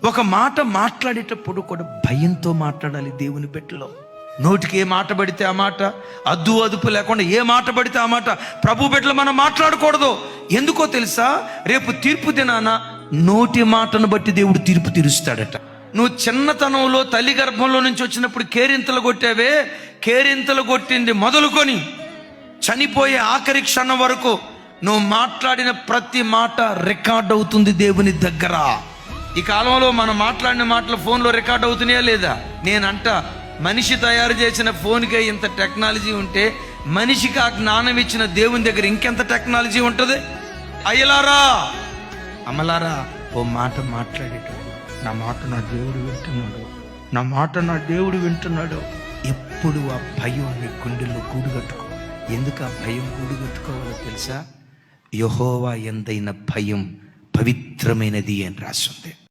ఒక మాట మాట్లాడేటప్పుడు కూడా భయంతో మాట్లాడాలి. దేవుని బిడ్డలో నోటికి ఏ మాట పడితే ఆ మాట, అద్దు అదుపు లేకుండా ఏ మాట పడితే ఆ మాట ప్రభు బిడ్డలు మనం మాట్లాడకూడదు. ఎందుకో తెలుసా? రేపు తీర్పు దినాన నోటి మాటను బట్టి దేవుడు తీర్పు తీరుస్తాడట. నువ్వు చిన్నతనంలో తల్లి గర్భంలో నుంచి వచ్చినప్పుడు కేరింతలు కొట్టావే, కేరింతలు కొట్టింది మొదలుకొని చనిపోయే ఆఖరి క్షణం వరకు నువ్వు మాట్లాడిన ప్రతి మాట రికార్డ్ అవుతుంది దేవుని దగ్గర. ఈ కాలంలో మనం మాట్లాడిన మాటలు ఫోన్లో రికార్డ్ అవుతున్నాయా లేదా? నేనంట మనిషి తయారు చేసిన ఫోన్కే ఇంత టెక్నాలజీ ఉంటే మనిషికి ఆ జ్ఞానం ఇచ్చిన దేవుని దగ్గర ఇంకెంత టెక్నాలజీ ఉంటుంది? అయ్యలారా, అమ్మలారా, ఓ మాట మాట్లాడేటప్పుడు నా మాట నా దేవుడు వింటున్నాడు, నా మాట నా దేవుడు వింటున్నాడు. ఎప్పుడు ఆ భయం నీ గుండెల్లో గూడు కట్టుకో. ఎందుకు ఆ భయం గూడు కట్టుకోవాలో తెలుసా? యెహోవా యందైన భయం పవిత్రమైనది అని రాస్తుంది.